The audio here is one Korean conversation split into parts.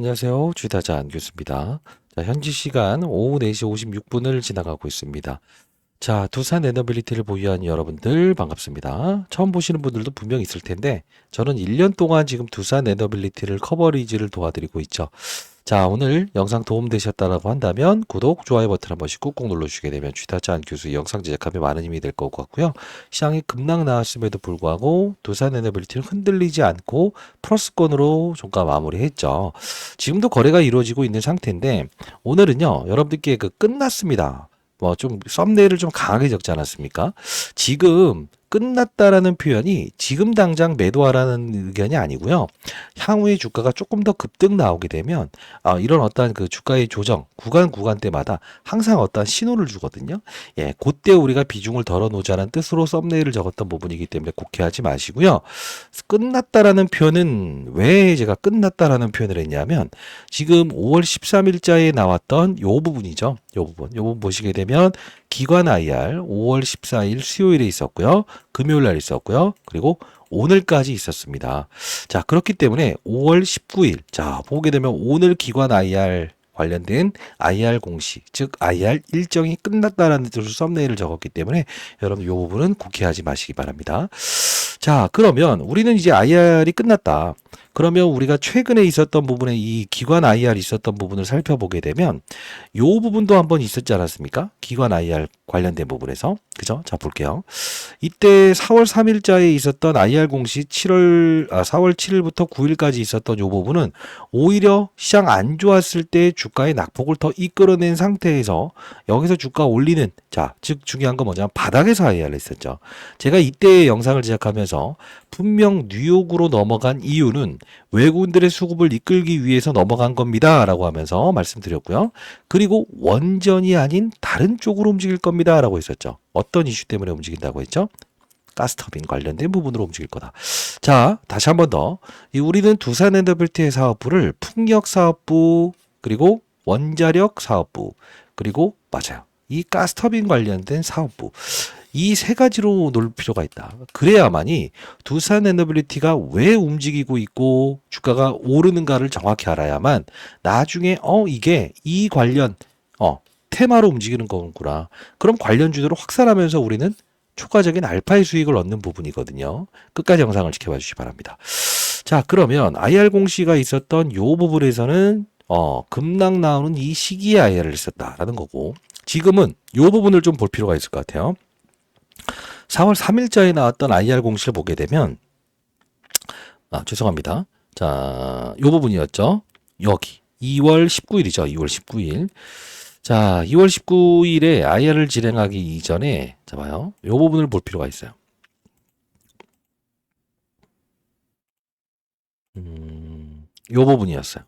안녕하세요. 주다자 안교수입니다. 자, 현지 시간 오후 4시 56분을 지나가고 있습니다. 자, 두산 에너빌리티를 보유한 여러분들 반갑습니다. 처음 보시는 분들도 분명 있을 텐데 저는 1년 동안 지금 두산 에너빌리티를 커버리지를 도와드리고 있죠. 자, 오늘 영상 도움되셨다라고 한다면 구독, 좋아요 버튼 한 번씩 꾹꾹 눌러주시게 되면 주다짠 교수 영상 제작하면 많은 힘이 될 것 같고요. 시장이 급락 나왔음에도 불구하고 두산 에너빌리티는 흔들리지 않고 플러스권으로 종가 마무리했죠. 지금도 거래가 이루어지고 있는 상태인데 오늘은요, 여러분들께 끝났습니다. 뭐 좀 썸네일을 좀 강하게 적지 않았습니까? 지금 끝났다라는 표현이 지금 당장 매도하라는 의견이 아니고요. 향후에 주가가 조금 더 급등 나오게 되면 이런 어떠한 그 주가의 조정 구간대마다 항상 어떠한 신호를 주거든요. 예, 그때 우리가 비중을 덜어놓자는 뜻으로 썸네일을 적었던 부분이기 때문에 곡해하지 마시고요. 끝났다라는 표현은 왜 제가 끝났다라는 표현을 했냐면 지금 5월 13일자에 나왔던 요 부분이죠. 요 부분 보시게 되면 기관 IR 5월 14일 수요일에 있었고요. 금요일 날 있었고요. 그리고 오늘까지 있었습니다. 자, 그렇기 때문에 5월 19일, 자, 보게 되면 오늘 기관 IR 관련된 IR 공시, 즉 IR 일정이 끝났다라는 뜻으로 썸네일을 적었기 때문에 여러분 이 부분은 곡해하지 마시기 바랍니다. 자, 그러면 우리는 이제 IR이 끝났다. 그러면 우리가 최근에 있었던 부분에 이 기관 IR 있었던 부분을 살펴보게 되면 요 부분도 한번 있었지 않았습니까? 기관 IR 관련된 부분에서. 그죠? 자, 볼게요. 이때 4월 3일자에 있었던 IR 공시 4월 7일부터 9일까지 있었던 요 부분은 오히려 시장 안 좋았을 때 주가의 낙폭을 더 이끌어낸 상태에서 여기서 주가 올리는, 자, 즉 중요한 건 뭐냐면 바닥에서 IR을 했었죠. 제가 이때 영상을 제작하면서 분명 뉴욕으로 넘어간 이유는 외국인들의 수급을 이끌기 위해서 넘어간 겁니다 라고 하면서 말씀드렸고요. 그리고 원전이 아닌 다른 쪽으로 움직일 겁니다 라고 했었죠. 어떤 이슈 때문에 움직인다고 했죠? 가스터빈 관련된 부분으로 움직일 거다. 자, 다시 한 번 더. 우리는 두산 엔더빌트의 사업부를 풍력 사업부, 그리고 원자력 사업부, 그리고 맞아요. 이 가스터빈 관련된 사업부. 이 세 가지로 놓을 필요가 있다. 그래야만이 두산 에너빌리티가 왜 움직이고 있고 주가가 오르는가를 정확히 알아야만 나중에 이게 이 관련 테마로 움직이는 거구나. 그럼 관련 주도를 확산하면서 우리는 초과적인 알파의 수익을 얻는 부분이거든요. 끝까지 영상을 지켜봐 주시기 바랍니다. 자, 그러면 IR 공시가 있었던 요 부분에서는 급락 나오는 이 시기에 IR을 했었다라는 거고, 지금은 요 부분을 좀 볼 필요가 있을 것 같아요. 4월 3일자에 나왔던 IR 공시를 보게 되면 죄송합니다. 자, 요 부분이었죠. 여기 2월 19일이죠. 2월 19일. 자, 2월 19일에 IR을 진행하기 이전에 자 봐요. 요 부분을 볼 필요가 있어요. 요 부분이었어요.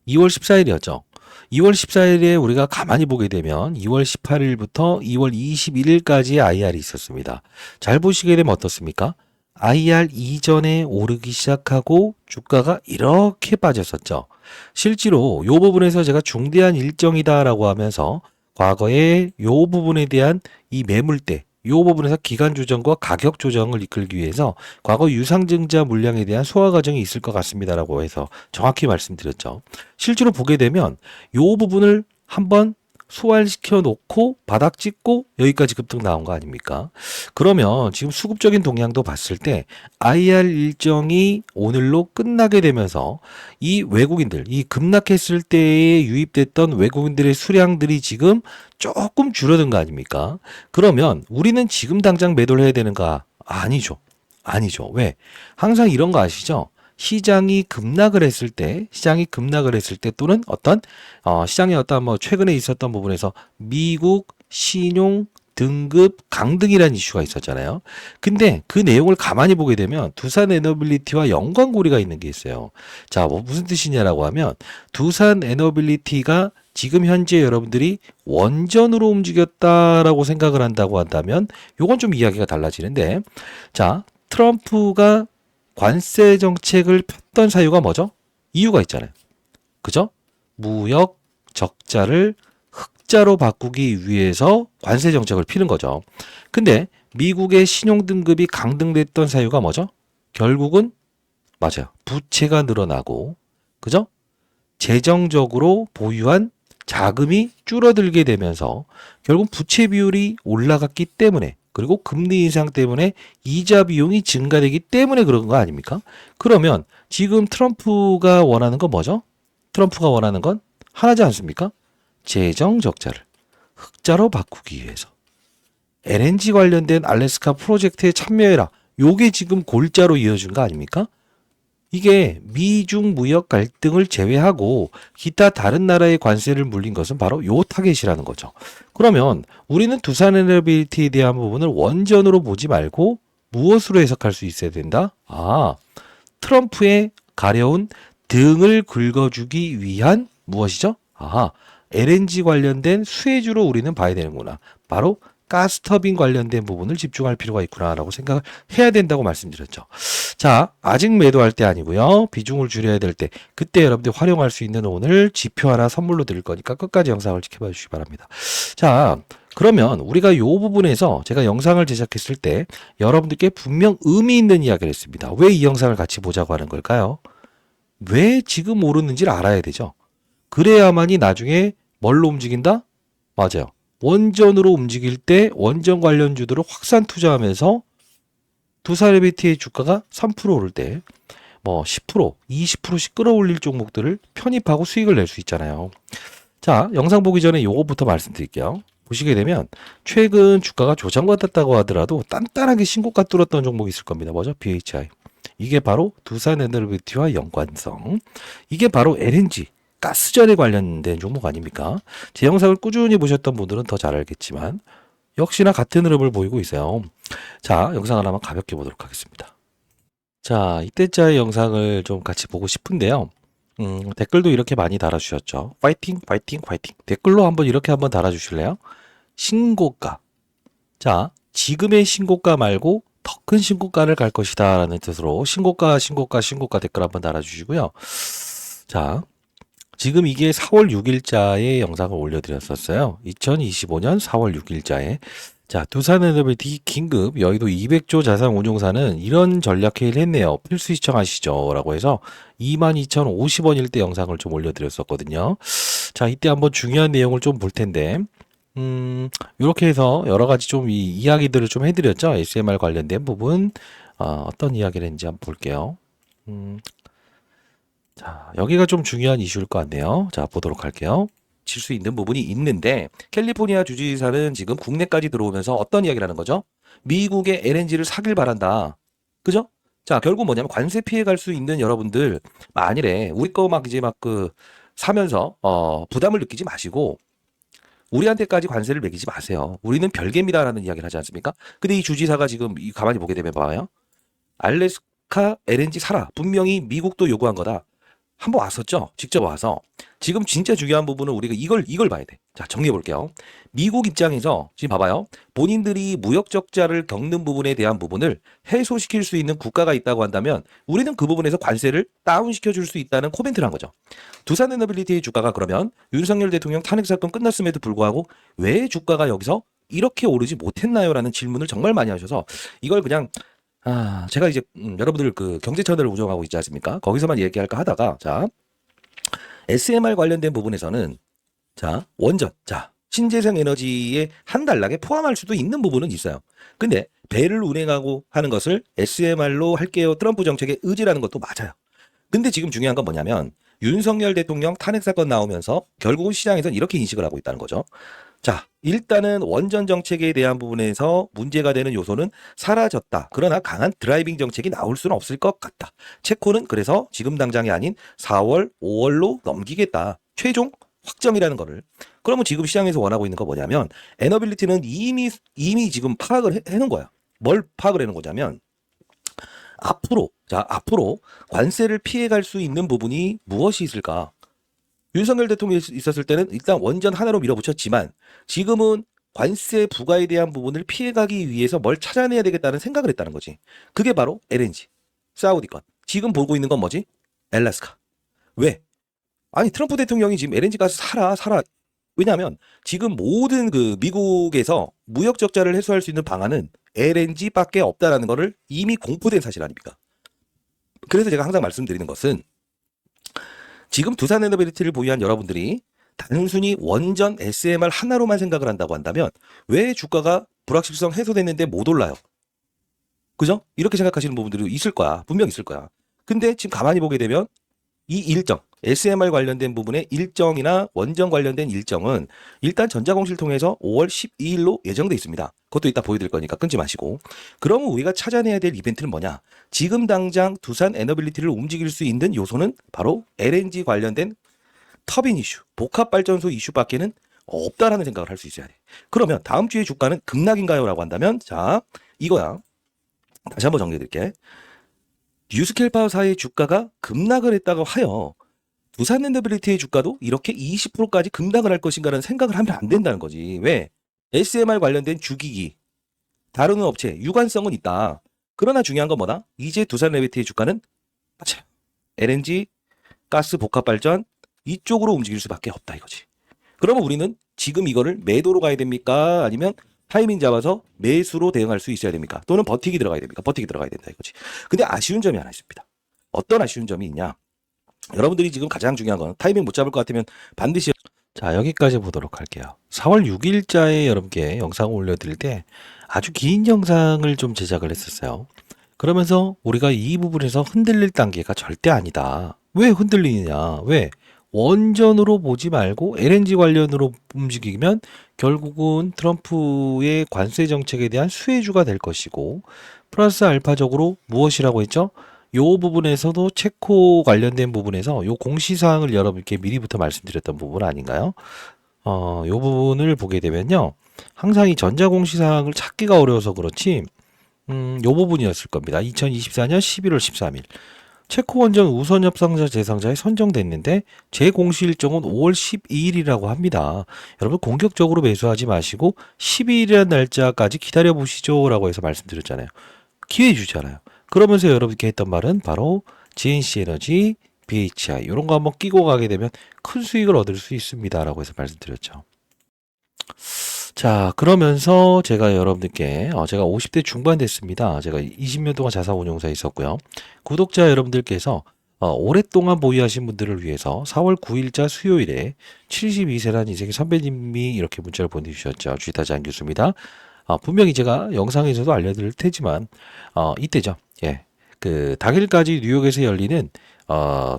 2월 14일이었죠. 2월 14일에 우리가 가만히 보게 되면 2월 18일부터 2월 21일까지 IR이 있었습니다. 잘 보시게 되면 어떻습니까? IR 이전에 오르기 시작하고 주가가 이렇게 빠졌었죠. 실제로 요 부분에서 제가 중대한 일정이다라고 하면서 과거에 요 부분에 대한 이 매물대, 요 부분에서 기간 조정과 가격 조정을 이끌기 위해서 과거 유상증자 물량에 대한 소화 과정이 있을 것 같습니다라고 해서 정확히 말씀드렸죠. 실제로 보게 되면 요 부분을 한번 소화시켜 놓고 바닥 찍고 여기까지 급등 나온 거 아닙니까? 그러면 지금 수급적인 동향도 봤을 때 IR 일정이 오늘로 끝나게 되면서 이 외국인들, 이 급락했을 때에 유입됐던 외국인들의 수량들이 지금 조금 줄어든 거 아닙니까? 그러면 우리는 지금 당장 매도를 해야 되는가? 아니죠. 아니죠. 왜? 항상 이런 거 아시죠? 시장이 급락을 했을 때 또는 어떤 시장의 어떤 뭐 최근에 있었던 부분에서 미국 신용 등급 강등이라는 이슈가 있었잖아요. 근데 그 내용을 가만히 보게 되면 두산 에너빌리티와 연관고리가 있는 게 있어요. 자, 뭐 무슨 뜻이냐라고 하면 두산 에너빌리티가 지금 현재 여러분들이 원전으로 움직였다라고 생각을 한다고 한다면 요건 좀 이야기가 달라지는데, 자, 트럼프가 관세 정책을 폈던 사유가 뭐죠? 이유가 있잖아요. 그죠? 무역 적자를 흑자로 바꾸기 위해서 관세 정책을 피는 거죠. 근데 미국의 신용 등급이 강등됐던 사유가 뭐죠? 결국은 맞아요. 부채가 늘어나고, 그죠? 재정적으로 보유한 자금이 줄어들게 되면서 결국 부채 비율이 올라갔기 때문에 그리고 금리 인상 때문에 이자 비용이 증가되기 때문에 그런 거 아닙니까? 그러면 지금 트럼프가 원하는 건 뭐죠? 트럼프가 원하는 건 하나지 않습니까? 재정 적자를 흑자로 바꾸기 위해서 LNG 관련된 알래스카 프로젝트에 참여해라. 요게 지금 골자로 이어진 거 아닙니까? 이게 미중 무역 갈등을 제외하고 기타 다른 나라의 관세를 물린 것은 바로 요 타겟이라는 거죠. 그러면 우리는 두산에너빌리티에 대한 부분을 원전으로 보지 말고 무엇으로 해석할 수 있어야 된다? 트럼프의 가려운 등을 긁어주기 위한 무엇이죠? LNG 관련된 수혜주로 우리는 봐야 되는구나. 바로 가스터빈 관련된 부분을 집중할 필요가 있구나라고 생각을 해야 된다고 말씀드렸죠. 자, 아직 매도할 때 아니고요. 비중을 줄여야 될 때, 그때 여러분들이 활용할 수 있는 오늘 지표 하나 선물로 드릴 거니까 끝까지 영상을 지켜봐 주시기 바랍니다. 자, 그러면 우리가 이 부분에서 제가 영상을 제작했을 때 여러분들께 분명 의미 있는 이야기를 했습니다. 왜 이 영상을 같이 보자고 하는 걸까요? 왜 지금 오르는지를 알아야 되죠. 그래야만이 나중에 뭘로 움직인다? 맞아요. 원전으로 움직일 때 원전 관련주들을 확산 투자하면서 두산에너빌리티의 주가가 3% 오를 때 뭐 10%, 20%씩 끌어올릴 종목들을 편입하고 수익을 낼 수 있잖아요. 자, 영상 보기 전에 요거부터 말씀드릴게요. 보시게 되면 최근 주가가 조정받았다고 하더라도 단단하게 신고가 뚫었던 종목이 있을 겁니다. 뭐죠? BHI. 이게 바로 두산에너빌리티와 연관성. 이게 바로 LNG. 가스전에 관련된 종목 아닙니까? 제 영상을 꾸준히 보셨던 분들은 더 잘 알겠지만 역시나 같은 흐름을 보이고 있어요. 자, 영상을 한번 가볍게 보도록 하겠습니다. 자, 이때짜의 영상을 좀 같이 보고 싶은데요. 댓글도 이렇게 많이 달아주셨죠. 파이팅, 파이팅, 파이팅. 댓글로 이렇게 한번 달아주실래요? 신고가. 자, 지금의 신고가 말고 더 큰 신고가를 갈 것이다 라는 뜻으로 신고가, 신고가, 신고가 댓글 한번 달아주시고요. 자, 지금 이게 4월 6일자에 영상을 올려드렸었어요. 2025년 4월 6일자에. 자, 두산에너빌리티 긴급 여의도 200조 자산운용사는 이런 전략 회의를 했네요. 필수 시청하시죠. 라고 해서 22,050원일 때 영상을 좀 올려드렸었거든요. 자, 이때 한번 중요한 내용을 좀 볼 텐데, 이렇게 해서 여러 가지 좀 이 이야기들을 좀 해드렸죠. SMR 관련된 부분, 어떤 이야기를 했는지 한번 볼게요. 자, 여기가 좀 중요한 이슈일 것 같네요. 자, 보도록 할게요. 칠 수 있는 부분이 있는데 캘리포니아 주지사는 지금 국내까지 들어오면서 어떤 이야기를 하는 거죠? 미국의 LNG를 사길 바란다. 그죠? 자, 결국 뭐냐면 관세 피해 갈 수 있는 여러분들 만일에 우리 거 막 이제 막 사면서 부담을 느끼지 마시고 우리한테까지 관세를 매기지 마세요. 우리는 별개입니다라는 이야기를 하지 않습니까? 근데 이 주지사가 지금 가만히 보게 되면 봐요. 알래스카 LNG 사라. 분명히 미국도 요구한 거다. 한번 왔었죠? 직접 와서. 지금 진짜 중요한 부분은 우리가 이걸 봐야 돼. 자, 정리해 볼게요. 미국 입장에서 지금 봐봐요. 본인들이 무역 적자를 겪는 부분에 대한 부분을 해소시킬 수 있는 국가가 있다고 한다면 우리는 그 부분에서 관세를 다운시켜 줄 수 있다는 코멘트를 한 거죠. 두산에너빌리티의 주가가 그러면 윤석열 대통령 탄핵 사건 끝났음에도 불구하고 왜 주가가 여기서 이렇게 오르지 못했나요? 라는 질문을 정말 많이 하셔서 이걸 그냥 제가 이제 여러분들 경제 채널을 운영하고 있지 않습니까? 거기서만 얘기할까 하다가 자, SMR 관련된 부분에서는 자, 원전, 자, 신재생 에너지의 한 단락에 포함할 수도 있는 부분은 있어요. 근데 배를 운행하고 하는 것을 SMR로 할게요. 트럼프 정책의 의지라는 것도 맞아요. 근데 지금 중요한 건 뭐냐면 윤석열 대통령 탄핵 사건 나오면서 결국은 시장에서는 이렇게 인식을 하고 있다는 거죠. 자, 일단은 원전 정책에 대한 부분에서 문제가 되는 요소는 사라졌다. 그러나 강한 드라이빙 정책이 나올 수는 없을 것 같다. 체코는 그래서 지금 당장이 아닌 4월, 5월로 넘기겠다. 최종 확정이라는 거를. 그러면 지금 시장에서 원하고 있는 거 뭐냐면 에너빌리티는 이미 지금 파악을 해놓은 거야. 뭘 파악을 해놓은 거냐면 앞으로 관세를 피해갈 수 있는 부분이 무엇이 있을까? 윤석열 대통령이 있었을 때는 일단 원전 하나로 밀어붙였지만 지금은 관세 부과에 대한 부분을 피해가기 위해서 뭘 찾아내야 되겠다는 생각을 했다는 거지. 그게 바로 LNG, 사우디권. 지금 보고 있는 건 뭐지? 알래스카. 왜? 아니 트럼프 대통령이 지금 LNG 가스 사라. 왜냐하면 지금 모든 미국에서 무역 적자를 해소할 수 있는 방안은 LNG밖에 없다라는 거를 이미 공포된 사실 아닙니까? 그래서 제가 항상 말씀드리는 것은 지금 두산 에너빌리티를 보유한 여러분들이 단순히 원전 SMR 하나로만 생각을 한다고 한다면 왜 주가가 불확실성 해소됐는데 못 올라요? 그죠? 이렇게 생각하시는 부분들이 있을 거야. 분명 있을 거야. 근데 지금 가만히 보게 되면 이 일정, SMR 관련된 부분의 일정이나 원전 관련된 일정은 일단 전자공시를 통해서 5월 12일로 예정돼 있습니다. 그것도 이따 보여드릴 거니까 끊지 마시고. 그러면 우리가 찾아내야 될 이벤트는 뭐냐? 지금 당장 두산 에너빌리티를 움직일 수 있는 요소는 바로 LNG 관련된 터빈 이슈, 복합발전소 이슈밖에는 없다라는 생각을 할 수 있어야 돼. 그러면 다음 주에 주가는 급락인가요? 라고 한다면 자, 이거야. 다시 한번 정리해드릴게. 뉴스케일파워사의 주가가 급락을 했다고 하여 두산 엔더빌리티의 주가도 이렇게 20%까지 급락을 할 것인가라는 생각을 하면 안 된다는 거지. 왜? SMR 관련된 주기기, 다루는 업체, 유관성은 있다. 그러나 중요한 건 뭐다? 이제 두산 엔더빌리티의 주가는 맞아요. LNG, 가스 복합발전 이쪽으로 움직일 수밖에 없다 이거지. 그러면 우리는 지금 이거를 매도로 가야 됩니까? 아니면 타이밍 잡아서 매수로 대응할 수 있어야 됩니까? 또는 버티기 들어가야 됩니까? 버티기 들어가야 된다 이거지. 근데 아쉬운 점이 하나 있습니다. 어떤 아쉬운 점이 있냐? 여러분들이 지금 가장 중요한 건 타이밍 못 잡을 것 같으면 반드시 자, 여기까지 보도록 할게요. 4월 6일자에 여러분께 영상을 올려드릴 때 아주 긴 영상을 좀 제작을 했었어요. 그러면서 우리가 이 부분에서 흔들릴 단계가 절대 아니다. 왜 흔들리느냐? 왜? 원전으로 보지 말고 LNG 관련으로 움직이면 결국은 트럼프의 관세 정책에 대한 수혜주가 될 것이고, 플러스 알파적으로 무엇이라고 했죠? 요 부분에서도 체코 관련된 부분에서 요 공시사항을 여러분께 미리부터 말씀드렸던 부분 아닌가요? 요 부분을 보게 되면요. 항상 이 전자공시사항을 찾기가 어려워서 그렇지, 요 부분이었을 겁니다. 2024년 11월 13일. 체코 원전 우선 협상자 대상자에 선정됐는데 재공시 일정은 5월 12일이라고 합니다. 여러분 공격적으로 매수하지 마시고 12일이라는 날짜까지 기다려 보시죠라고 해서 말씀드렸잖아요. 기회 주잖아요. 그러면서 여러분께 했던 말은 바로 GNC 에너지, BHI 이런 거 한번 끼고 가게 되면 큰 수익을 얻을 수 있습니다라고 해서 말씀드렸죠. 자, 그러면서 제가 여러분들께 제가 50대 중반 됐습니다. 제가 20년 동안 자사운용사에 있었고요. 구독자 여러분들께서 오랫동안 보유하신 분들을 위해서 4월 9일자 수요일에 72세란 인생의 선배님이 이렇게 문자를 보내주셨죠. 주식타장 교수입니다. 분명히 제가 영상에서도 알려드릴 테지만 이때죠. 예, 그 당일까지 뉴욕에서 열리는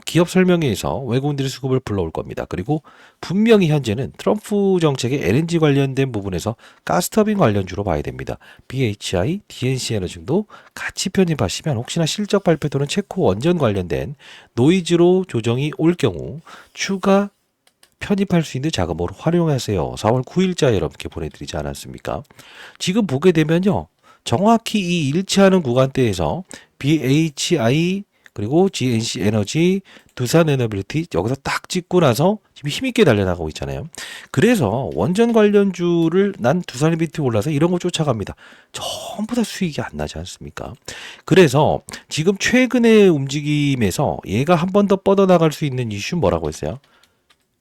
기업 설명회에서 외국인들의 수급을 불러올 겁니다. 그리고 분명히 현재는 트럼프 정책의 LNG 관련된 부분에서 가스터빈 관련주로 봐야 됩니다. BHI, DNC 에너지도 같이 편입하시면 혹시나 실적 발표 또는 체코 원전 관련된 노이즈로 조정이 올 경우 추가 편입할 수 있는 자금으로 활용하세요. 4월 9일자 여러분께 보내드리지 않았습니까? 지금 보게 되면요. 정확히 이 일치하는 구간대에서 BHI 그리고 GNC 에너지, 두산 에너빌리티 여기서 딱 찍고 나서 지금 힘있게 달려나가고 있잖아요. 그래서 원전 관련주를 난 두산 에너빌리티 올라서 이런 거 쫓아갑니다. 전부 다 수익이 안 나지 않습니까? 그래서 지금 최근의 움직임에서 얘가 한 번 더 뻗어나갈 수 있는 이슈 뭐라고 했어요?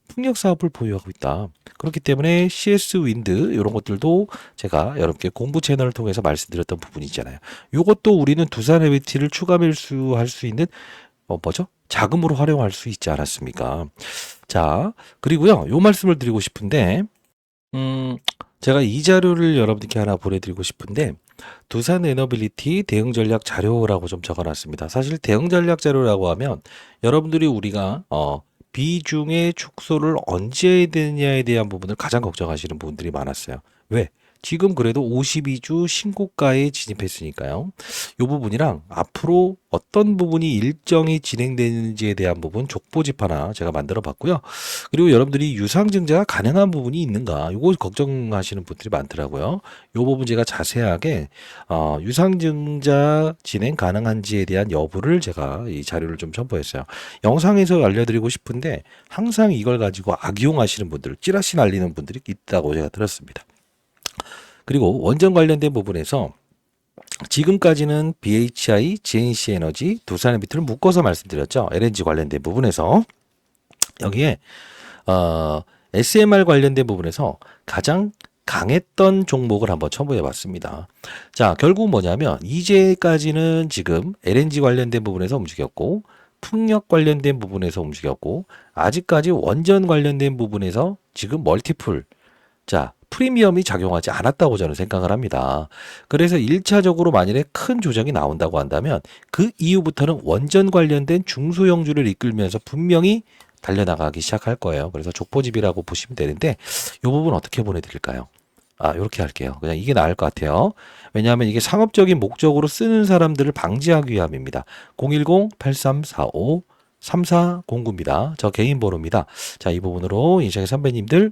풍력 사업을 보유하고 있다. 그렇기 때문에 CS 윈드 이런 것들도 제가 여러분께 공부 채널을 통해서 말씀드렸던 부분이 있잖아요. 이것도 우리는 두산 에너빌리티를 추가 매수할 수 있는 뭐죠? 자금으로 활용할 수 있지 않았습니까? 자, 그리고요. 요 말씀을 드리고 싶은데 제가 이 자료를 여러분께 하나 보내드리고 싶은데 두산 에너빌리티 대응 전략 자료라고 좀 적어놨습니다. 사실 대응 전략 자료라고 하면 여러분들이 우리가 비중의 축소를 언제 해야 되느냐에 대한 부분을 가장 걱정하시는 분들이 많았어요. 왜? 지금 그래도 52주 신고가에 진입했으니까요. 이 부분이랑 앞으로 어떤 부분이 일정이 진행되는지에 대한 부분 족보집 하나 제가 만들어 봤고요. 그리고 여러분들이 유상증자가 가능한 부분이 있는가 이거 걱정하시는 분들이 많더라고요. 이 부분 제가 자세하게 유상증자 진행 가능한지에 대한 여부를 제가 이 자료를 좀 첨부했어요. 영상에서 알려드리고 싶은데 항상 이걸 가지고 악용하시는 분들, 찌라시 날리는 분들이 있다고 제가 들었습니다. 그리고 원전 관련된 부분에서 지금까지는 BHI, GNC 에너지, 두산 에너비티를 묶어서 말씀드렸죠. LNG 관련된 부분에서 여기에 SMR 관련된 부분에서 가장 강했던 종목을 한번 첨부해 봤습니다. 자, 결국 뭐냐면 이제까지는 지금 LNG 관련된 부분에서 움직였고 풍력 관련된 부분에서 움직였고 아직까지 원전 관련된 부분에서 지금 멀티플 자 프리미엄이 작용하지 않았다고 저는 생각을 합니다. 그래서 1차적으로 만일에 큰 조정이 나온다고 한다면 그 이후부터는 원전 관련된 중소형주를 이끌면서 분명히 달려나가기 시작할 거예요. 그래서 족보집이라고 보시면 되는데 이 부분 어떻게 보내드릴까요? 요렇게 할게요. 그냥 이게 나을 것 같아요. 왜냐하면 이게 상업적인 목적으로 쓰는 사람들을 방지하기 위함입니다. 010-8345-3409입니다. 저 개인 번호입니다. 자, 이 부분으로 인생의 선배님들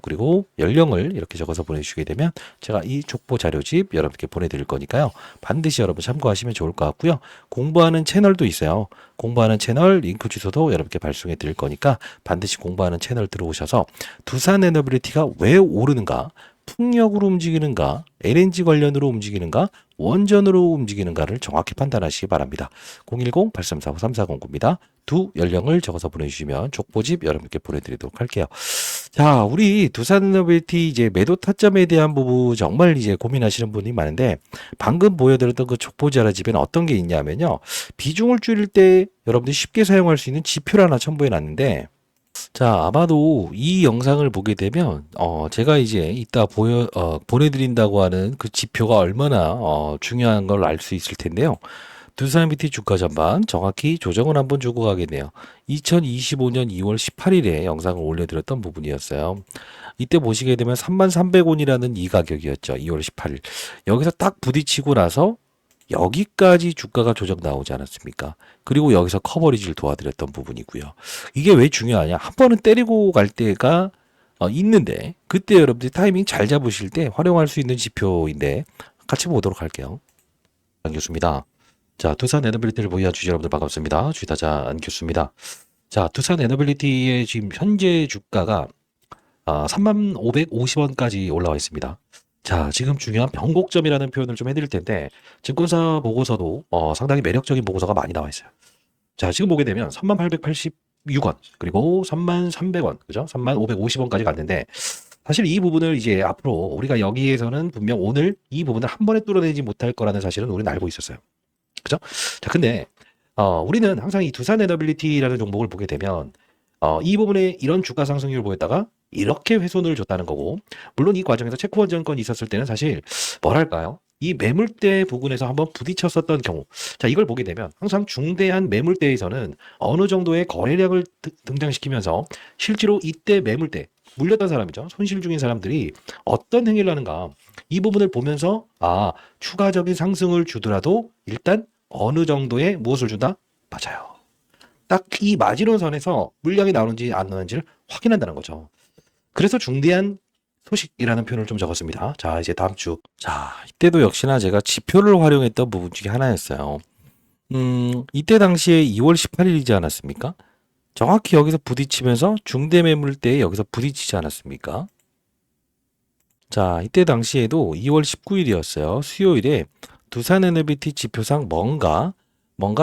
그리고 연령을 이렇게 적어서 보내주시게 되면 제가 이 족보 자료집 여러분께 보내드릴 거니까요. 반드시 여러분 참고하시면 좋을 것 같고요. 공부하는 채널도 있어요. 공부하는 채널 링크 주소도 여러분께 발송해 드릴 거니까 반드시 공부하는 채널 들어오셔서 두산 에너빌리티가 왜 오르는가, 풍력으로 움직이는가, LNG 관련으로 움직이는가, 원전으로 움직이는가를 정확히 판단하시기 바랍니다. 010-8345-3409입니다. 두 연령을 적어서 보내주시면 족보집 여러분께 보내드리도록 할게요. 자, 우리 두산에너빌리티 이제 매도 타점에 대한 부분 정말 이제 고민하시는 분이 많은데 방금 보여드렸던 그 족보 자료집에는 어떤 게 있냐면요. 비중을 줄일 때 여러분들이 쉽게 사용할 수 있는 지표를 하나 첨부해 놨는데 자, 아마도 이 영상을 보게 되면, 제가 이제 이따 보내드린다고 하는 그 지표가 얼마나, 중요한 걸 알 수 있을 텐데요. 두산비티 주가 전반 정확히 조정을 한번 주고 가겠네요. 2025년 2월 18일에 영상을 올려드렸던 부분이었어요. 이때 보시게 되면 33,300원이라는 이 가격이었죠. 2월 18일. 여기서 딱 부딪히고 나서 여기까지 주가가 조정 나오지 않았습니까? 그리고 여기서 커버리지를 도와드렸던 부분이고요. 이게 왜 중요하냐? 한 번은 때리고 갈 때가 있는데 그때 여러분들이 타이밍 잘 잡으실 때 활용할 수 있는 지표인데 같이 보도록 할게요. 안 교수입니다. 자, 두산 에너빌리티를 보유한 주주 여러분들 반갑습니다. 주의타자 안 교수입니다. 자, 두산 에너빌리티의 지금 현재 주가가 3550원까지 올라와 있습니다. 자, 지금 중요한 변곡점이라는 표현을 좀 해드릴 텐데 증권사 보고서도 상당히 매력적인 보고서가 많이 나와 있어요. 자, 지금 보게 되면 3886원 그리고 3300원 그죠? 3550원까지 갔는데 사실 이 부분을 이제 앞으로 우리가 여기에서는 분명 오늘 이 부분을 한 번에 뚫어내지 못할 거라는 사실은 우리는 알고 있었어요. 그죠? 자, 근데 우리는 항상 이 두산 에너빌리티라는 종목을 보게 되면 이 부분에 이런 주가 상승률을 보였다가 이렇게 훼손을 줬다는 거고, 물론 이 과정에서 체코원전건이 있었을 때는 사실 뭐랄까요? 이 매물대 부분에서 한번 부딪혔었던 경우, 자, 이걸 보게 되면 항상 중대한 매물대에서는 어느 정도의 거래량을 등장시키면서 실제로 이때 매물대 물렸던 사람이죠. 손실 중인 사람들이 어떤 행위를 하는가, 이 부분을 보면서 추가적인 상승을 주더라도 일단 어느 정도의 무엇을 준다? 맞아요. 딱 이 마지노선에서 물량이 나오는지 안 나오는지를 확인한다는 거죠. 그래서 중대한 소식이라는 표현을 좀 적었습니다. 자, 이제 다음 주. 자, 이때도 역시나 제가 지표를 활용했던 부분 중에 하나였어요. 이때 당시에 2월 18일이지 않았습니까? 정확히 여기서 부딪히면서 중대 매물대에 여기서 부딪히지 않았습니까? 자, 이때 당시에도 2월 19일이었어요. 수요일에 두산 에너비티 지표상 뭔가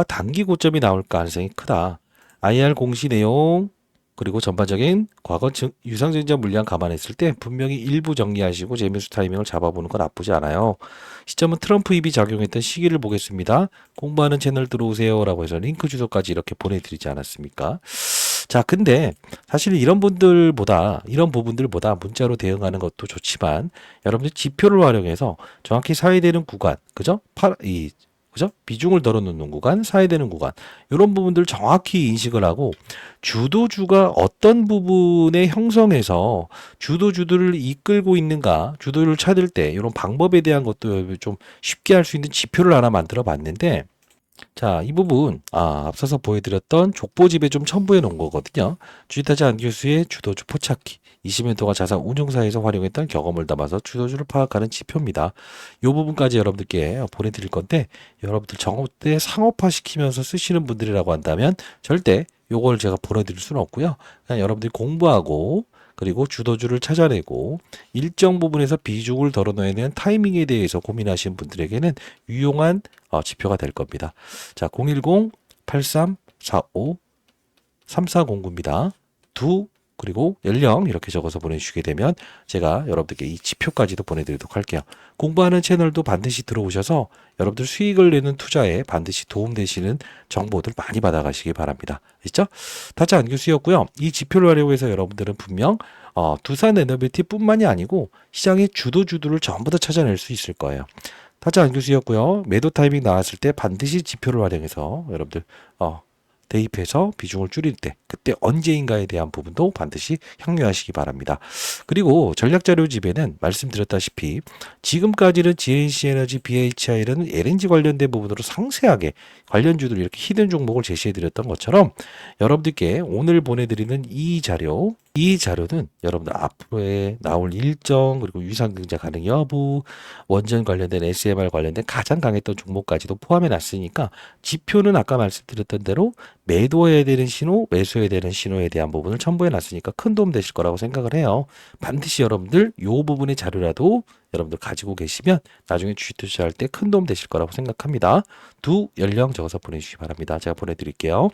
단기 고점이 나올 가능성이 크다. IR 공시 내용 그리고 전반적인 과거 유상증자 물량 감안했을 때 분명히 일부 정리하시고 재매수 타이밍을 잡아보는 건 나쁘지 않아요. 시점은 트럼프 입이 작용했던 시기를 보겠습니다. 공부하는 채널 들어오세요 라고 해서 링크 주소까지 이렇게 보내드리지 않았습니까? 자, 근데 사실 이런 부분들보다 문자로 대응하는 것도 좋지만 여러분들 지표를 활용해서 정확히 사회되는 구간, 그죠? 그죠? 비중을 덜어놓는 구간, 사회되는 구간, 이런 부분들 정확히 인식을 하고 주도주가 어떤 부분에 형성해서 주도주들을 이끌고 있는가, 주도를 찾을 때 이런 방법에 대한 것도 좀 쉽게 할 수 있는 지표를 하나 만들어 봤는데 자, 이 부분 앞서서 보여드렸던 족보집에 좀 첨부해 놓은 거거든요. 주식타자 안 교수의 주도주 포착기 20년 동안 자산 운용사에서 활용했던 경험을 담아서 주도주를 파악하는 지표입니다. 이 부분까지 여러분들께 보내드릴 건데 여러분들 정업 때 상업화시키면서 쓰시는 분들이라고 한다면 절대 요걸 제가 보내드릴 수는 없고요. 그냥 여러분들이 공부하고 그리고 주도주를 찾아내고 일정 부분에서 비중을 덜어놓아야 되는 타이밍에 대해서 고민하시는 분들에게는 유용한 지표가 될 겁니다. 자, 010-8345-3409입니다. 두 그리고 연령 이렇게 적어서 보내주시게 되면 제가 여러분들께 이 지표까지도 보내드리도록 할게요. 공부하는 채널도 반드시 들어오셔서 여러분들 수익을 내는 투자에 반드시 도움되시는 정보들 많이 받아가시기 바랍니다. 있죠? 타짜 안교수였고요. 이 지표를 활용해서 여러분들은 분명 두산 에너비티뿐만이 아니고 시장의 주도주들을 전부 다 찾아낼 수 있을 거예요. 타짜 안교수였고요. 매도 타이밍 나왔을 때 반드시 지표를 활용해서 여러분들 대입해서 비중을 줄일 때 그때 언제인가에 대한 부분도 반드시 향유하시기 바랍니다. 그리고 전략자료집에는 말씀드렸다시피 지금까지는 GNC 에너지, BHI라는 LNG 관련된 부분으로 상세하게 관련주들 이렇게 히든 종목을 제시해드렸던 것처럼 여러분들께 오늘 보내드리는 이 자료는 여러분들 앞으로에 나올 일정 그리고 유상증자 가능 여부, 원전 관련된 SMR 관련된 가장 강했던 종목까지도 포함해 놨으니까 지표는 아까 말씀드렸던 대로 매도해야 되는 신호, 매수해야 되는 신호에 대한 부분을 첨부해 놨으니까 큰 도움 되실 거라고 생각을 해요. 반드시 여러분들 이 부분의 자료라도 여러분들 가지고 계시면 나중에 주식 투자할 때 큰 도움 되실 거라고 생각합니다. 두 연령 적어서 보내주시기 바랍니다. 제가 보내드릴게요.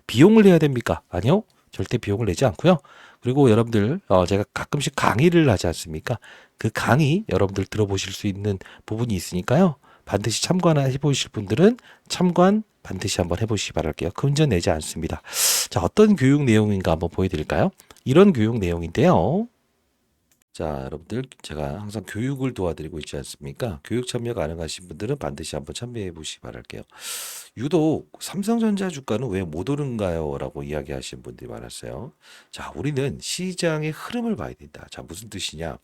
비용을 내야 됩니까? 아니요. 절대 비용을 내지 않고요. 그리고 여러분들 제가 가끔씩 강의를 하지 않습니까? 그 강의 여러분들 들어보실 수 있는 부분이 있으니까요. 반드시 참관해 보실 분들은 참관 반드시 한번 해보시기 바랄게요. 금전 내지 않습니다. 자, 어떤 교육 내용인가 한번 보여드릴까요? 이런 교육 내용인데요. 자, 여러분들 제가 항상 교육을 도와드리고 있지 않습니까? 교육 참여 가능하신 분들은 반드시 한번 참여해 보시기 바랄게요. 유독 삼성전자 주가는 왜 못 오른가요? 라고 이야기하시는 분들이 많았어요. 자, 우리는 시장의 흐름을 봐야 된다. 자, 무슨 뜻이냐?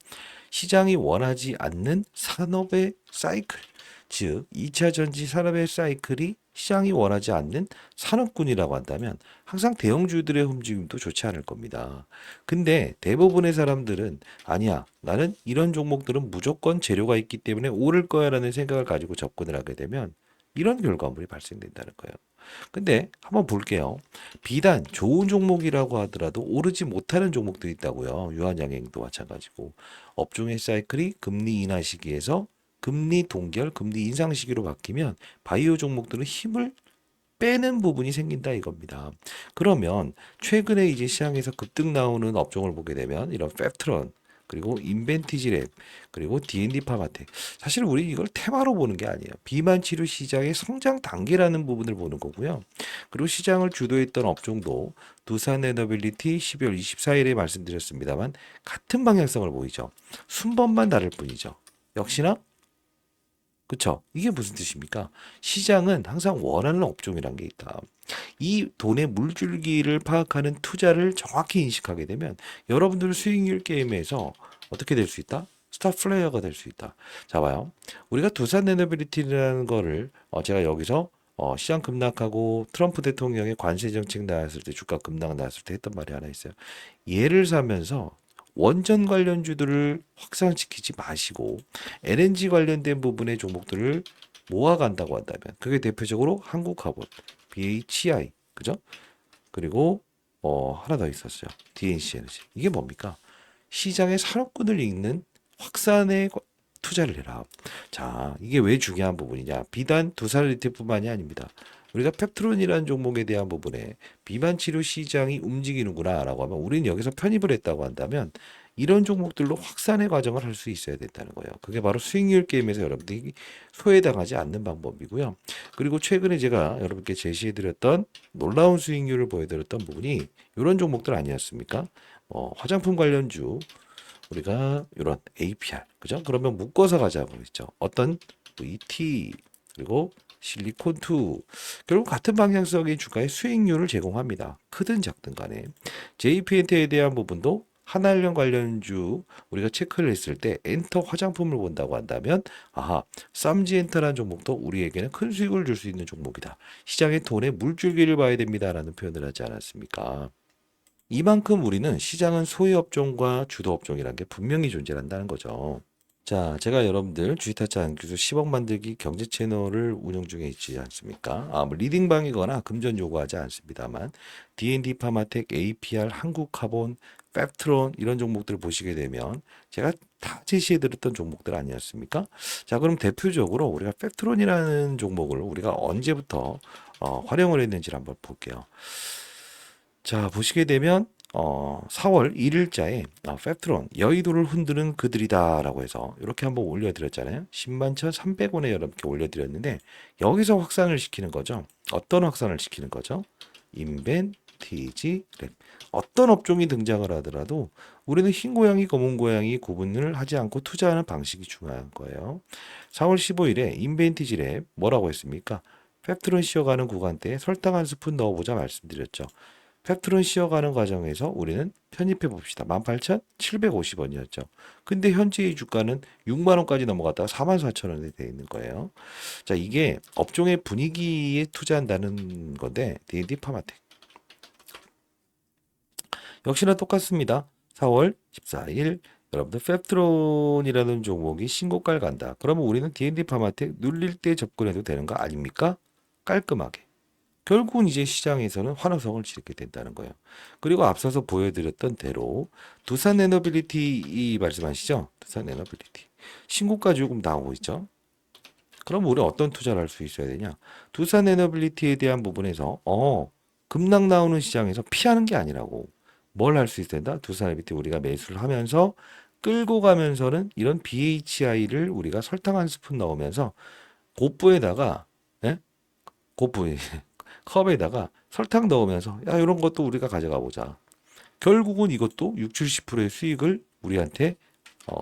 시장이 원하지 않는 산업의 사이클, 즉 2차 전지 산업의 사이클이 시장이 원하지 않는 산업군이라고 한다면 항상 대형주들의 움직임도 좋지 않을 겁니다. 근데 대부분의 사람들은 아니야, 나는 이런 종목들은 무조건 재료가 있기 때문에 오를 거야 라는 생각을 가지고 접근을 하게 되면 이런 결과물이 발생된다는 거예요. 근데 한번 볼게요. 비단 좋은 종목이라고 하더라도 오르지 못하는 종목들이 있다고요. 유한양행도 마찬가지고 업종의 사이클이 금리 인하 시기에서 금리 동결, 금리 인상 시기로 바뀌면 바이오 종목들은 힘을 빼는 부분이 생긴다 이겁니다. 그러면 최근에 이제 시장에서 급등 나오는 업종을 보게 되면 이런 펩트론 그리고 인벤티지랩 그리고 D&D 파마텍 사실 우리 이걸 테마로 보는 게 아니에요. 비만 치료 시장의 성장 단계라는 부분을 보는 거고요. 그리고 시장을 주도했던 업종도 두산 에너빌리티 12월 24일에 말씀드렸습니다만 같은 방향성을 보이죠. 순번만 다를 뿐이죠. 역시나 그쵸? 이게 무슨 뜻입니까? 시장은 항상 원하는 업종이란 게 있다. 이 돈의 물줄기를 파악하는 투자를 정확히 인식하게 되면 여러분들 수익률 게임에서 어떻게 될 수 있다? 스타 플레이어가 될 수 있다. 자, 봐요. 우리가 두산 에너빌리티라는 거를 제가 여기서 시장 급락하고 트럼프 대통령의 관세 정책 나왔을 때 주가 급락 나왔을 때 했던 말이 하나 있어요. 얘를 사면서 원전 관련주들을 확산시키지 마시고 LNG 관련된 부분의 종목들을 모아간다고 한다면 그게 대표적으로 한국화본, BHI, 그죠? 그리고 하나 더 있었어요. DNC 에너지. 이게 뭡니까? 시장의 산업군을 잇는 확산에 투자를 해라. 자, 이게 왜 중요한 부분이냐? 비단 두산 리테뿐만이 아닙니다. 우리가 펩트론이라는 종목에 대한 부분에 비만 치료 시장이 움직이는구나라고 하면 우리는 여기서 편입을 했다고 한다면 이런 종목들로 확산의 과정을 할 수 있어야 된다는 거예요. 그게 바로 수익률 게임에서 여러분들이 소외당하지 않는 방법이고요. 그리고 최근에 제가 여러분께 제시해드렸던 놀라운 수익률을 보여드렸던 부분이 이런 종목들 아니었습니까? 화장품 관련주 우리가 이런 APR 그죠? 그러면 묶어서 가자고 했죠. 어떤 VT 그리고 실리콘2 결국 같은 방향성의 주가의 수익률을 제공합니다. 크든 작든 간에 JPNT에 대한 부분도 한알령 관련주 우리가 체크를 했을 때 엔터 화장품을 본다고 한다면 아하 쌈지엔터라는 종목도 우리에게는 큰 수익을 줄 수 있는 종목이다. 시장의 돈의 물줄기를 봐야 됩니다라는 표현을 하지 않았습니까? 이만큼 우리는 시장은 소외 업종과 주도 업종이라는 게 분명히 존재한다는 거죠. 자, 제가 여러분들 주식타짜 안교수 10억 만들기 경제 채널을 운영 중에 있지 않습니까? 뭐 리딩방이거나 금전 요구하지 않습니다만 D&D 파마텍, APR, 한국카본, 펩트론 이런 종목들을 보시게 되면 제가 다 제시해드렸던 종목들 아니었습니까? 자, 그럼 대표적으로 우리가 펩트론이라는 종목을 우리가 언제부터 활용을 했는지를 한번 볼게요. 자, 보시게 되면 4월 1일자에 펩트론 여의도를 흔드는 그들이다라고 해서 이렇게 한번 올려드렸잖아요. 10만 1,300원에 여러분께 올려드렸는데 여기서 확산을 시키는 거죠. 어떤 확산을 시키는 거죠? 인벤티지 랩. 어떤 업종이 등장을 하더라도 우리는 흰 고양이, 검은 고양이 구분을 하지 않고 투자하는 방식이 중요한 거예요. 4월 15일에 인벤티지 랩 뭐라고 했습니까? 펩트론 쉬어가는 구간대에 설탕 한 스푼 넣어보자 말씀드렸죠. 펩트론 쉬어가는 과정에서 우리는 편입해 봅시다. 18,750원이었죠. 근데 현재의 주가는 6만 원까지 넘어갔다가 44,000원에 돼 있는 거예요. 자, 이게 업종의 분위기에 투자한다는 건데 D&D 파마텍 역시나 똑같습니다. 4월 14일 여러분들 펩트론이라는 종목이 신고가를 간다. 그러면 우리는 D&D 파마텍 눌릴 때 접근해도 되는 거 아닙니까? 깔끔하게. 결국은 이제 시장에서는 환호성을 지르게 된다는 거예요. 그리고 앞서서 보여드렸던 대로 두산 에너빌리티 말씀하시죠? 두산 에너빌리티. 신고가 지금 나오고 있죠? 그럼 우리 어떤 투자를 할 수 있어야 되냐? 두산 에너빌리티에 대한 부분에서 급락 나오는 시장에서 피하는 게 아니라고 뭘 할 수 있어야 된다? 두산 에너빌리티 우리가 매수를 하면서 끌고 가면서는 이런 BHI를 우리가 설탕 한 스푼 넣으면서 고부에다가 예? 고부 컵에다가 설탕 넣으면서 야 이런 것도 우리가 가져가 보자. 결국은 이것도 6, 70%의 수익을 우리한테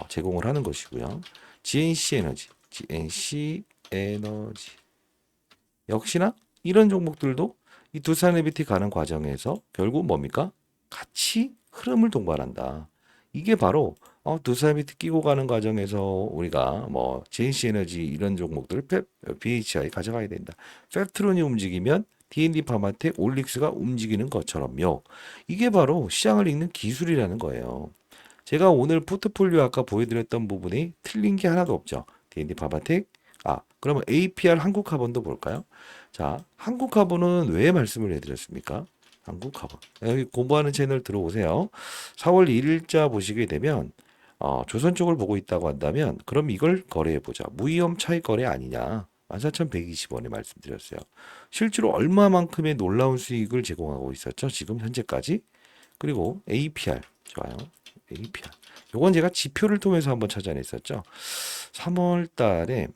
제공을 하는 것이고요. GNC 에너지, GNC 에너지 역시나 이런 종목들도 이 두산 에비티 가는 과정에서 결국 뭡니까? 같이 흐름을 동반한다. 이게 바로 두산 에비티 끼고 가는 과정에서 우리가 뭐 GNC 에너지 이런 종목들을 BHI 가져가야 된다. 펩트론이 움직이면 D&D 파마텍 올릭스가 움직이는 것처럼요. 이게 바로 시장을 읽는 기술이라는 거예요. 제가 오늘 포트폴리오 아까 보여드렸던 부분이 틀린 게 하나도 없죠. D&D 파마텍. 그러면 APR 한국카본도 볼까요? 자, 한국카본은 왜 말씀을 해드렸습니까? 한국카본. 여기 공부하는 채널 들어오세요. 4월 1일자 보시게 되면 조선 쪽을 보고 있다고 한다면 그럼 이걸 거래해보자. 무위험 차익 거래 아니냐. 14,120원에 말씀드렸어요. 실제로 얼마만큼의 놀라운 수익을 제공하고 있었죠? 지금 현재까지. 그리고 APR. 좋아요. APR. 요건 제가 지표를 통해서 한번 찾아냈었죠. 3월 달에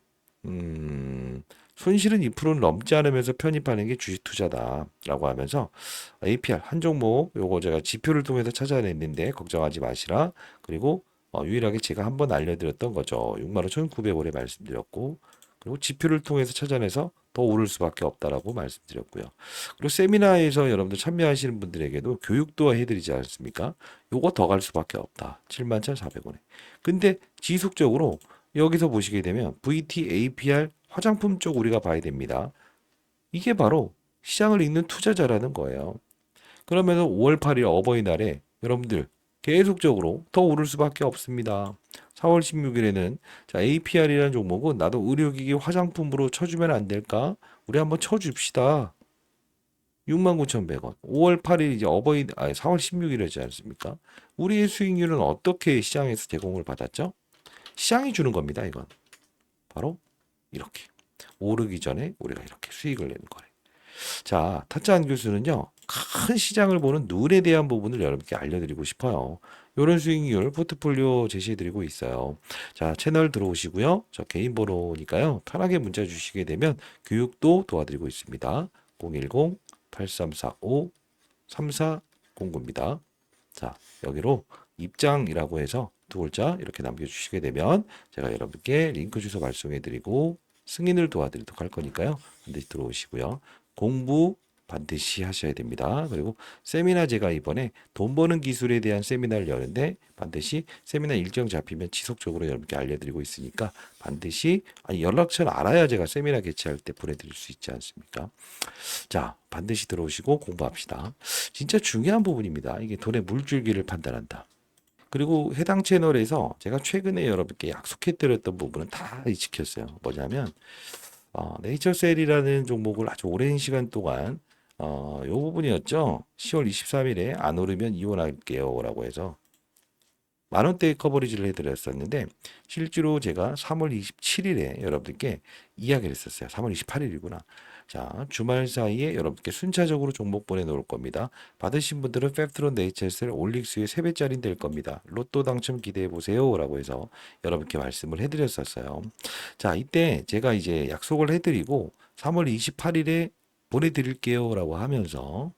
손실은 2%는 넘지 않으면서 편입하는 게 주식 투자다라고 하면서 APR 한 종목 요거 제가 지표를 통해서 찾아냈는데 걱정하지 마시라. 그리고 유일하게 제가 한번 알려드렸던 거죠. 65,900원에 말씀드렸고 그리고 지표를 통해서 찾아내서 더 오를 수밖에 없다라고 말씀드렸고요. 그리고 세미나에서 여러분들 참여하시는 분들에게도 교육도 해드리지 않습니까? 요거 더 갈 수밖에 없다. 71,400원에. 근데 지속적으로 여기서 보시게 되면 VT, APR, 화장품 쪽 우리가 봐야 됩니다. 이게 바로 시장을 읽는 투자자라는 거예요. 그러면서 5월 8일 어버이날에 여러분들 계속적으로 더 오를 수밖에 없습니다. 4월 16일에는 자, APR이라는 종목은 나도 의료기기 화장품으로 쳐주면 안 될까? 우리 한번 쳐줍시다. 69,100원. 5월 8일 이제 4월 16일이지 않습니까? 우리의 수익률은 어떻게 시장에서 제공을 받았죠? 시장이 주는 겁니다, 이건. 바로 이렇게. 오르기 전에 우리가 이렇게 수익을 내는 거예요. 자, 타짜한 교수는요, 큰 시장을 보는 눈에 대한 부분을 여러분께 알려드리고 싶어요. 이런 수익률 포트폴리오 제시해드리고 있어요. 자, 채널 들어오시고요. 저 개인 번호니까요. 편하게 문자 주시게 되면 교육도 도와드리고 있습니다. 010-8345-3409입니다. 자, 여기로 입장이라고 해서 두 글자 이렇게 남겨주시게 되면 제가 여러분께 링크 주소 발송해드리고 승인을 도와드리도록 할 거니까요. 반드시 들어오시고요. 공부 반드시 하셔야 됩니다. 그리고 세미나 제가 이번에 돈 버는 기술에 대한 세미나를 여는데 반드시 세미나 일정 잡히면 지속적으로 여러분께 알려드리고 있으니까 반드시 연락처를 알아야 제가 세미나 개최할 때 보내드릴 수 있지 않습니까? 자, 반드시 들어오시고 공부합시다. 진짜 중요한 부분입니다. 이게 돈의 물줄기를 판단한다. 그리고 해당 채널에서 제가 최근에 여러분께 약속해드렸던 부분은 다 지켰어요. 뭐냐면 네이처셀이라는 종목을 아주 오랜 시간 동안 요 부분이었죠. 10월 23일에 안 오르면 이혼할게요 라고 해서 만원대 커버리지를 해드렸었는데 실제로 제가 3월 27일에 여러분들께 이야기를 했었어요. 3월 28일이구나. 자, 주말 사이에 여러분께 순차적으로 종목 보내놓을 겁니다. 받으신 분들은 펩트론, 네이처셀, 올릭스의 3배짜리 될 겁니다. 로또 당첨 기대해 보세요 라고 해서 여러분께 말씀을 해드렸었어요. 자, 이때 제가 이제 약속을 해드리고 3월 28일에 보내드릴게요 라고 하면서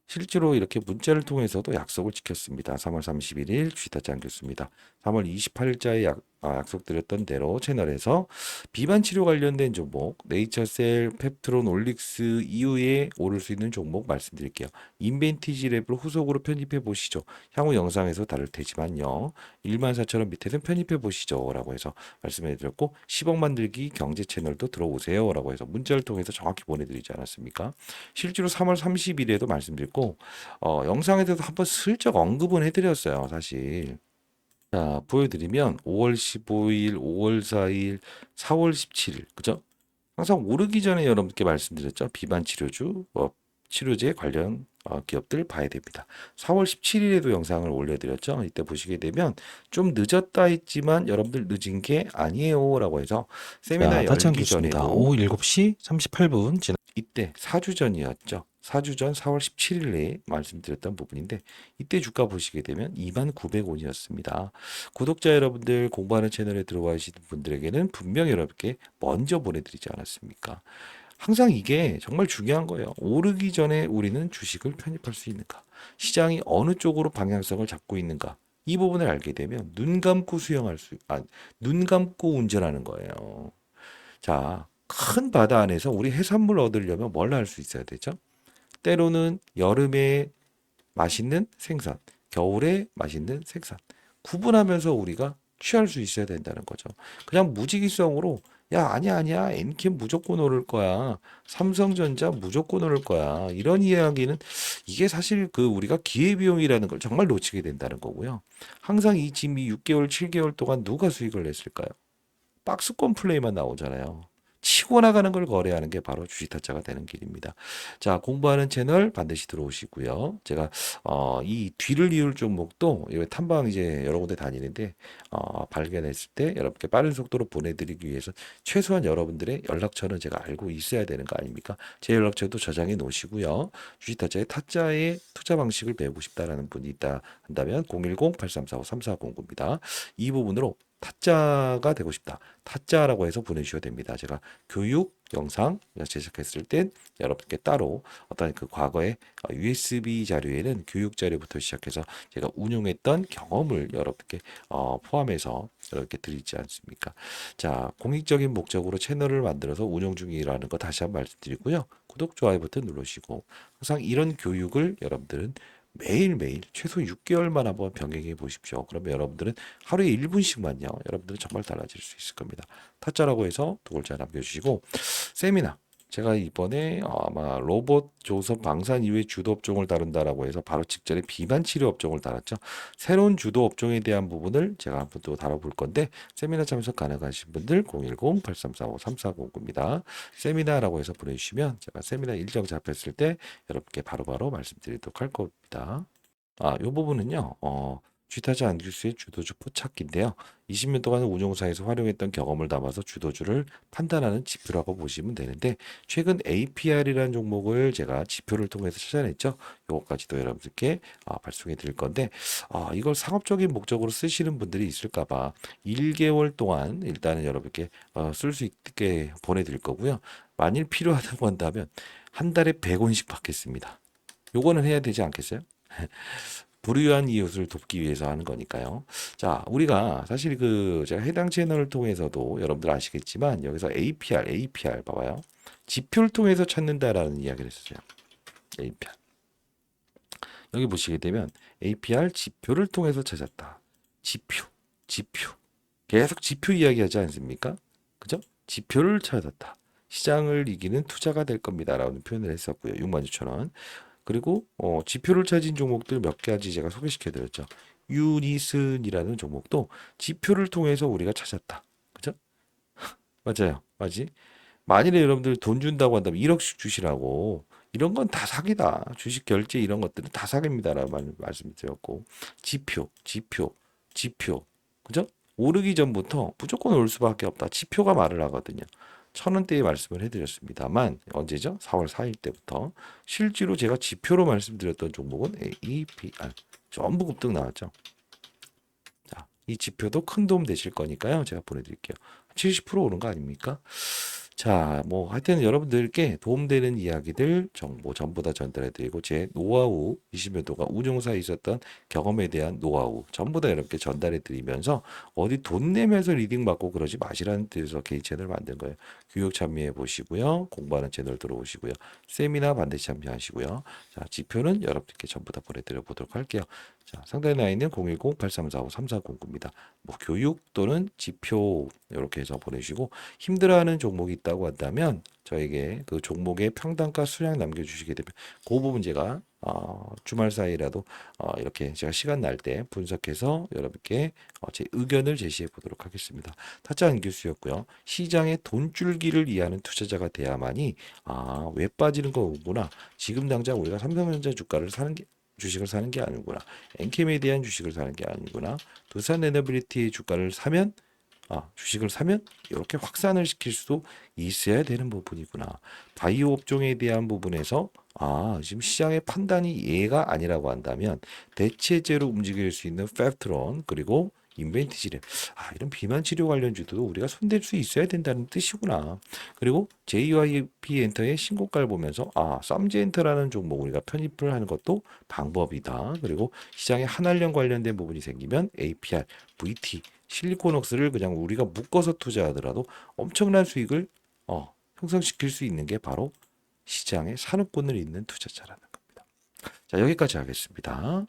실제로 이렇게 문자를 통해서도 약속을 지켰습니다. 3월 31일 주식타짜 교수입니다. 3월 28일자에 약속드렸던 대로 채널에서 비만 치료 관련된 종목, 네이처셀, 펩트론, 올릭스 이후에 오를 수 있는 종목 말씀드릴게요. 인벤티지 랩을 후속으로 편입해 보시죠. 향후 영상에서 다룰 테지만요. 14,000원 밑에는 편입해 보시죠. 라고 해서 말씀해 드렸고 10억 만들기 경제 채널도 들어오세요. 라고 해서 문자를 통해서 정확히 보내드리지 않았습니까? 실제로 3월 30일에도 말씀드렸고 영상에서도 한번 슬쩍 언급은 해드렸어요. 사실. 자, 보여드리면 5월 15일, 5월 4일, 4월 17일, 그죠? 항상 오르기 전에 여러분께 말씀드렸죠. 비만 치료주, 치료제 관련 기업들 봐야 됩니다. 4월 17일에도 영상을 올려드렸죠. 이때 보시게 되면 좀 늦었다 했지만 여러분들 늦은 게 아니에요라고 해서 세미나 열기 전에도 오후 7시 38분 이때 4주 전이었죠. 4주 전 4월 17일에 말씀드렸던 부분인데 이때 주가 보시게 되면 29,900원이었습니다. 구독자 여러분들 공부하는 채널에 들어와 계시는 분들에게는 분명히 여러분께 먼저 보내드리지 않았습니까? 항상 이게 정말 중요한 거예요. 오르기 전에 우리는 주식을 편입할 수 있는가? 시장이 어느 쪽으로 방향성을 잡고 있는가? 이 부분을 알게 되면 눈 감고 눈 감고 운전하는 거예요. 자, 큰 바다 안에서 우리 해산물 얻으려면 뭘 할 수 있어야 되죠? 때로는 여름에 맛있는 생선, 겨울에 맛있는 생선. 구분하면서 우리가 취할 수 있어야 된다는 거죠. 그냥 무지기성으로 야, 아니야. 엔캠 무조건 오를 거야. 삼성전자 무조건 오를 거야. 이런 이야기는 이게 사실 그 우리가 기회비용이라는 걸 정말 놓치게 된다는 거고요. 항상 이 지금 이 6개월, 7개월 동안 누가 수익을 냈을까요? 박스권 플레이만 나오잖아요. 치고 나가는 걸 거래하는 게 바로 주식타짜가 되는 길입니다. 자, 공부하는 채널 반드시 들어오시고요. 제가 이 뒤를 이을 종목도 이 탐방 이제 여러 군데 다니는데 발견했을 때 여러분께 빠른 속도로 보내드리기 위해서 최소한 여러분들의 연락처는 제가 알고 있어야 되는 거 아닙니까? 제 연락처도 저장해 놓으시고요. 주식타짜의 타짜의 투자 방식을 배우고 싶다라는 분이 있다 한다면 010-8345-3409입니다. 이 부분으로 타짜가 되고 싶다. 타짜라고 해서 보내주셔야 됩니다. 제가 교육 영상 제작했을 땐 여러분께 따로 어떤 그 과거의 USB 자료에는 교육 자료부터 시작해서 제가 운용했던 경험을 여러분께 포함해서 이렇게 드리지 않습니까? 자, 공익적인 목적으로 채널을 만들어서 운영 중이라는 거 다시 한번 말씀드리고요. 구독, 좋아요 버튼 누르시고 항상 이런 교육을 여러분들은 매일매일 최소 6개월만 한번 병행해 보십시오. 그러면 여러분들은 하루에 1분씩만요. 여러분들은 정말 달라질 수 있을 겁니다. 타짜라고 해서 두 글자 남겨주시고 세미나 제가 이번에 아마 로봇 조선 방산 이후에 주도 업종을 다룬다라고 해서 바로 직전에 비만 치료 업종을 다뤘죠. 새로운 주도 업종에 대한 부분을 제가 한번 또 다뤄볼 건데 세미나 참석 가능하신 분들 010-8345-3409입니다. 세미나라고 해서 보내주시면 제가 세미나 일정 잡혔을 때 여러분께 바로바로 말씀드리도록 할 겁니다. 이 부분은요, 쥐타자 안규수의 주도주 포착기인데요. 20년 동안 운용사에서 활용했던 경험을 담아서 주도주를 판단하는 지표라고 보시면 되는데, 최근 APR이라는 종목을 제가 지표를 통해서 찾아냈죠. 이것까지도 여러분들께 발송해 드릴 건데, 이걸 상업적인 목적으로 쓰시는 분들이 있을까봐 1개월 동안 일단은 여러분께 쓸 수 있게 보내드릴 거고요. 만일 필요하다고 한다면 한 달에 100원씩 받겠습니다. 요거는 해야 되지 않겠어요? 불우한 이웃을 돕기 위해서 하는 거니까요. 자, 우리가 사실 제가 해당 채널을 통해서도 여러분들 아시겠지만 여기서 APR 봐봐요. 지표를 통해서 찾는다라는 이야기를 했어요. APR. 여기 보시게 되면 APR 지표를 통해서 찾았다. 지표. 계속 지표 이야기하지 않습니까? 그죠? 지표를 찾았다. 시장을 이기는 투자가 될 겁니다라는 표현을 했었고요. 66,000원. 그리고 지표를 찾은 종목들 몇 가지 제가 소개시켜 드렸죠. 유니슨이라는 종목도 지표를 통해서 우리가 찾았다. 그죠? 맞아요. 맞지? 만일에 여러분들 돈 준다고 한다면 1억씩 주시라고 이런 건 다 사기다. 주식 결제 이런 것들은 다 사기입니다라고 말씀드렸고 지표. 그죠? 오르기 전부터 무조건 올 수밖에 없다. 지표가 말을 하거든요. 1,000원대에 말씀을 해드렸습니다만 언제죠? 4월 4일 때부터 실제로 제가 지표로 말씀드렸던 종목은 APR 전부 급등 나왔죠. 자, 이 지표도 큰 도움 되실 거니까요. 제가 보내드릴게요. 70% 오른 거 아닙니까? 자, 뭐 하여튼 여러분들께 도움되는 이야기들 정보 전부 다 전달해드리고 제 노하우 20여 도가 운용사에 있었던 경험에 대한 노하우 전부 다 여러분께 전달해드리면서 어디 돈 내면서 리딩 받고 그러지 마시라는 뜻에서 개인 채널 만든 거예요. 교육 참여해 보시고요. 공부하는 채널 들어오시고요. 세미나 반드시 참여하시고요. 자, 지표는 여러분들께 전부 다 보내드려 보도록 할게요. 자, 상단에 나와 있는 010-8345-3409입니다. 뭐 교육 또는 지표 이렇게 해서 보내주시고 힘들어하는 종목이 있다고 한다면 저에게 그 종목의 평단가 수량 남겨주시게 되면 그 부분 제가 주말 사이라도 이렇게 제가 시간 날 때 분석해서 여러분께 제 의견을 제시해 보도록 하겠습니다. 타짜 안교수였고요. 시장의 돈줄기를 이해하는 투자자가 돼야만이 왜 빠지는 거구나. 지금 당장 우리가 삼성전자 주가를 사는 게 주식을 사는 게 아니구나. 엔캠에 대한 주식을 사는 게 아니구나. 두산 에너빌리티 주가를 사면 주식을 사면 이렇게 확산을 시킬 수도 있어야 되는 부분이구나. 바이오 업종에 대한 부분에서 지금 시장의 판단이 얘가 아니라고 한다면 대체제로 움직일 수 있는 펩트론 그리고 인벤티지랩 이런 비만 치료 관련주도 우리가 손댈 수 있어야 된다는 뜻이구나. 그리고 JYP 엔터의 신고가를 보면서 썸즈엔터라는 종목 우리가 편입을 하는 것도 방법이다. 그리고 시장에 한알령 관련된 부분이 생기면 APR, VT 실리콘웍스를 그냥 우리가 묶어서 투자하더라도 엄청난 수익을 형성시킬 수 있는 게 바로 시장의 산업권을 잇는 투자자라는 겁니다. 자, 여기까지 하겠습니다.